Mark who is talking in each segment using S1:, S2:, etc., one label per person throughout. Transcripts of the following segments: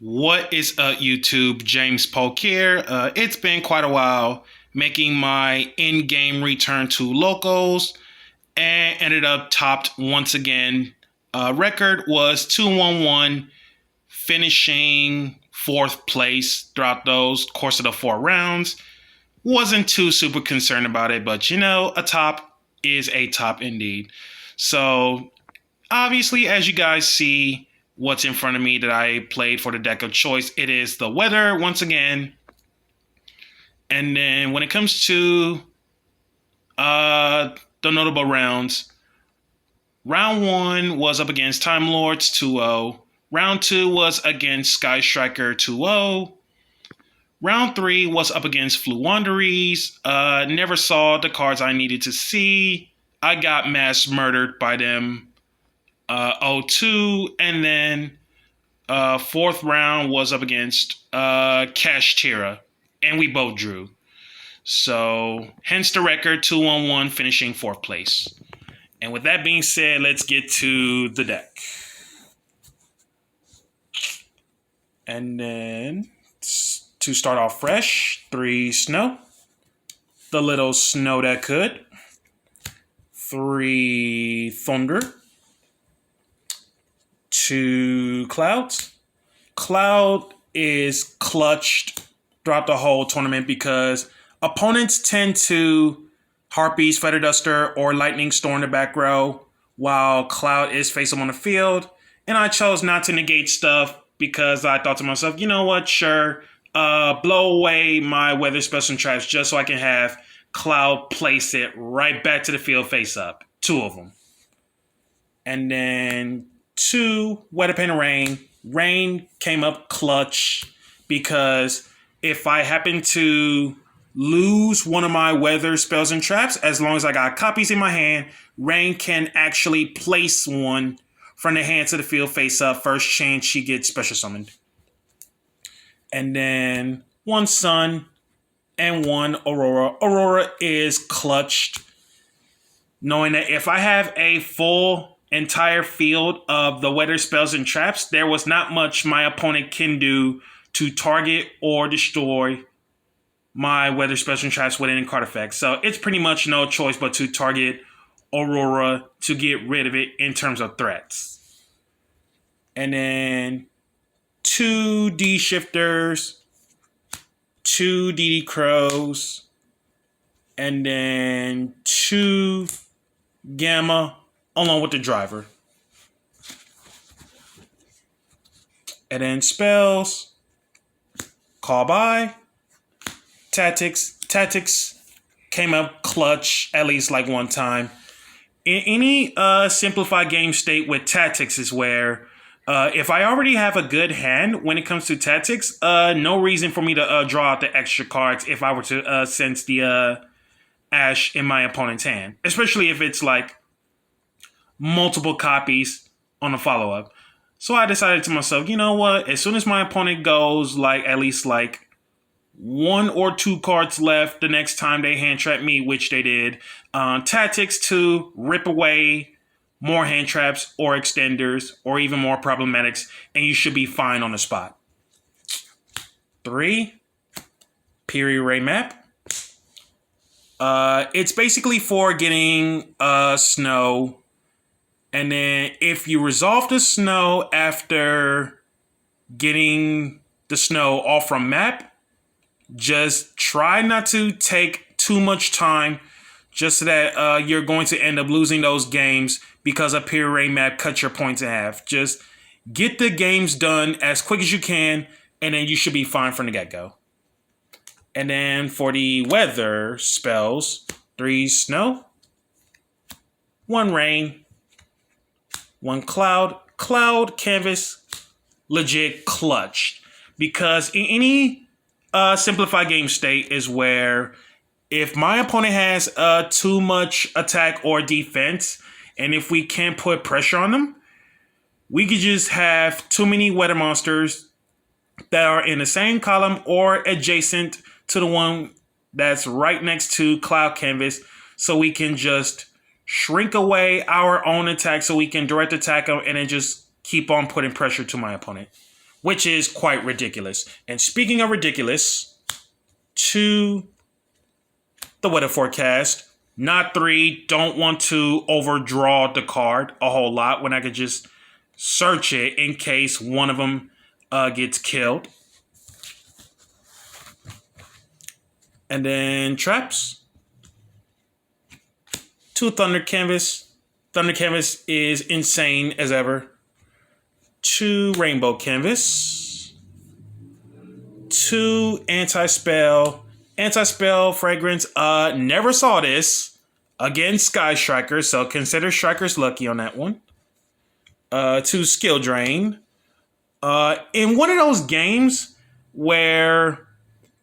S1: What is up, YouTube? James Polk here. It's been quite a while making my in-game return to locals and ended up topped once again. Record was 2-1-1, finishing fourth place throughout those course of the 4 rounds. Wasn't too super concerned about it, but a top is a top indeed. So obviously, as you guys see, what's in front of me that I played for the deck of choice, it is the weather once again. And then when it comes to the notable rounds, round 1 was up against Timelords 2-0. Round 2 was against Sky Striker 2-0. Round 3 was up against Floowandereeze. Never saw the cards I needed to see. I got mass murdered by them. 0-2, and then fourth round was up against Kashtira, and we both drew. So hence the record 2-1-1, finishing fourth place. And with that being said, let's get to the deck. And then to start off fresh, 3 snow, the little snow that could, 3 thunder, 2 clouds. Cloud is clutched throughout the whole tournament because opponents tend to Harpies, Feather Duster, or Lightning Storm the back row while Cloud is face up on the field. And I chose not to negate stuff because I thought to myself, you know what, sure, blow away my weather spells and traps just so I can have Cloud place it right back to the field face up. 2 of them. And then 2, Weather Pain Rain. Rain came up clutch because if I happen to lose one of my weather spells and traps, as long as I got copies in my hand, Rain can actually place one from the hand to the field face up. First chance she gets special summoned. And then 1 Sun and 1 Aurora. Aurora is clutched, knowing that if I have a full entire field of the weather spells and traps, there was not much my opponent can do to target or destroy my weather spells and traps with any card effects. So it's pretty much no choice but to target Aurora to get rid of it in terms of threats. And then 2 D shifters, 2 DD crows, and then 2 gamma along with the driver. And then spells, call by, tactics. Tactics came up clutch at least like one time. In any simplified game state with tactics is where if I already have a good hand when it comes to tactics, no reason for me to draw out the extra cards if I were to sense the Ash in my opponent's hand. Especially if it's like multiple copies on a follow-up. So I decided to myself, you know what? As soon as my opponent goes like at least like 1 or 2 cards left the next time they hand trap me, which they did, tactics to rip away more hand traps or extenders or even more problematics, and you should be fine on the spot. 3, Period Ray Map. It's basically for getting snow. And then if you resolve the snow after getting the snow off from map, just try not to take too much time just so that you're going to end up losing those games because a period ray map cuts your points in half. Just get the games done as quick as you can, and then you should be fine from the get-go. And then for the weather spells, 3 snow, 1 rain, 1 cloud. Cloud canvas legit clutched because in any simplified game state is where if my opponent has too much attack or defense, and if we can't put pressure on them, we could just have too many weather monsters that are in the same column or adjacent to the one that's right next to cloud canvas, so we can just shrink away our own attack so we can direct attack them and then just keep on putting pressure to my opponent. which is quite ridiculous. And speaking of ridiculous, to the weather forecast. Not 3. Don't want to overdraw the card a whole lot when I could just search it in case one of them gets killed. And then traps. 2 Thunder Canvas. Thunder Canvas is insane as ever. 2 Rainbow Canvas. 2 Anti-Spell. Anti-Spell Fragrance. Never saw this. Again, Sky Striker, so consider Strikers lucky on that one. 2 Skill Drain. In one of those games where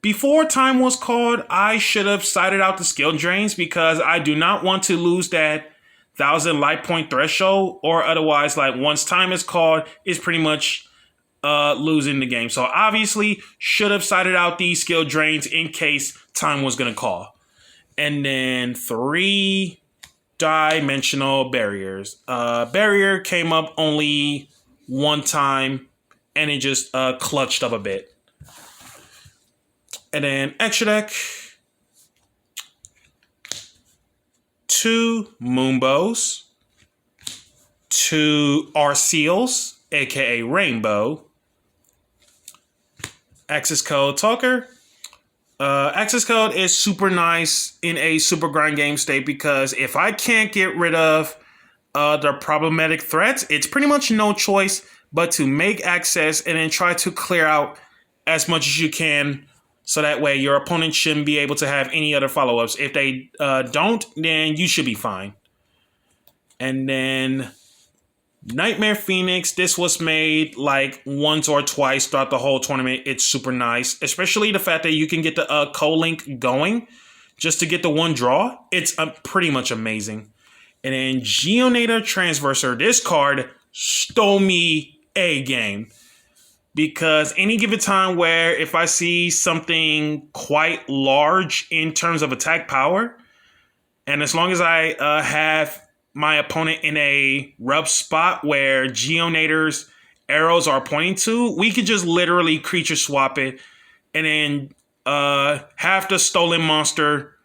S1: before time was called, I should have cited out the skill drains because I do not want to lose that 1,000 life point threshold, or otherwise, like once time is called, it's pretty much losing the game. So obviously should have cited out these skill drains in case time was going to call. And then 3 dimensional barriers. Barrier came up only one time and it just clutched up a bit. And then extra deck. 2 Moonbows. 2 Arseals, aka Rainbow. Access code Talker. Access code is super nice in a super grind game state because if I can't get rid of the problematic threats, it's pretty much no choice but to make access and then try to clear out as much as you can so that way your opponent shouldn't be able to have any other follow-ups. If they don't, then you should be fine. And then Nightmare Phoenix, this was made like once or twice throughout the whole tournament. It's super nice, especially the fact that you can get the co-link going just to get the one draw. It's pretty much amazing. And then Geonator Transverser, this card stole me a game because any given time where if I see something quite large in terms of attack power, and as long as I have my opponent in a rough spot where Geonator's arrows are pointing to, we could just literally creature swap it and then have the stolen monster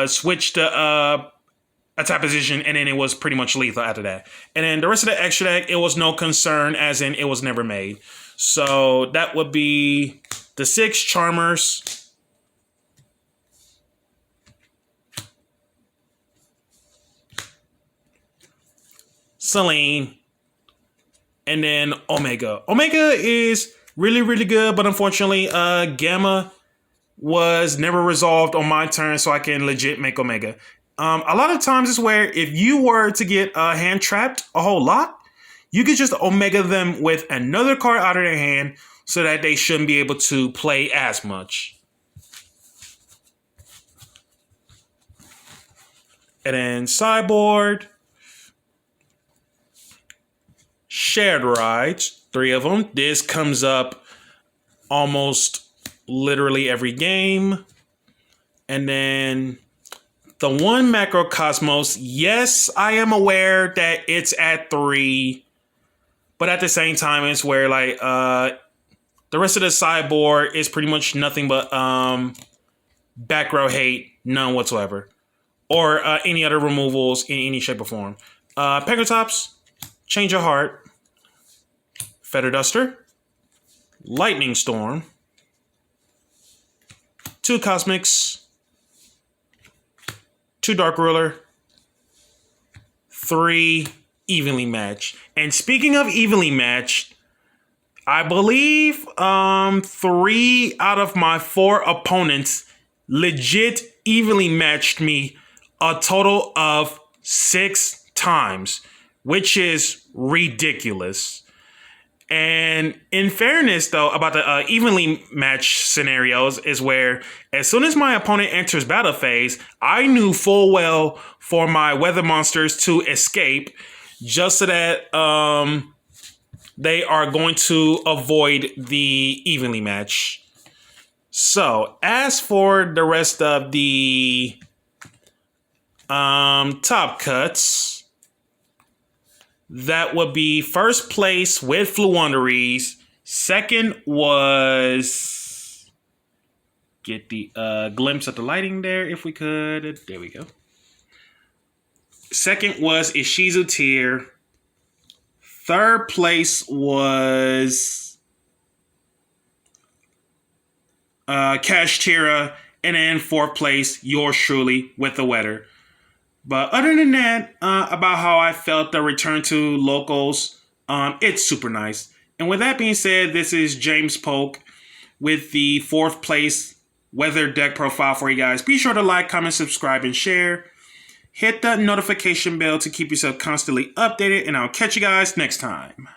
S1: switch to attack position, and then it was pretty much lethal after that. And then the rest of the extra deck, it was no concern, as in it was never made. So that would be the 6 Charmers, Selene, and then Omega. Omega is really, really good, but unfortunately, Gamma was never resolved on my turn, so I can legit make Omega. A lot of times is where if you were to get hand trapped a whole lot, you could just Omega them with another card out of their hand so that they shouldn't be able to play as much. And then sideboard. Shared rides, 3 of them. This comes up almost literally every game. And then the 1 Macrocosmos. Yes, I am aware that it's at 3. But at the same time, it's where like the rest of the sideboard is pretty much nothing but back row hate, none whatsoever. Or any other removals in any shape or form. Pegotops, Change of Heart, Feather Duster, Lightning Storm, 2 Cosmics, 2 Dark Ruler, 3 Evenly Matched. And speaking of evenly matched, I believe 3 out of my 4 opponents legit evenly matched me a total of 6 times, which is ridiculous. And in fairness, though, about the evenly matched scenarios is where as soon as my opponent enters battle phase, I knew full well for my weather monsters to escape just so that they are going to avoid the evenly match. So as for the rest of the top cuts, that would be first place with Floowandereeze, Second was, get the glimpse of the lighting there if we could. There we go. Second was Ishizu Tier. Third place was Kashtira. And then fourth place, yours truly, with the weather. But other than that, about how I felt the return to locals, it's super nice. And with that being said, this is James Polk with the fourth place weather deck profile for you guys. Be sure to like, comment, subscribe, and share. Hit the notification bell to keep yourself constantly updated, and I'll catch you guys next time.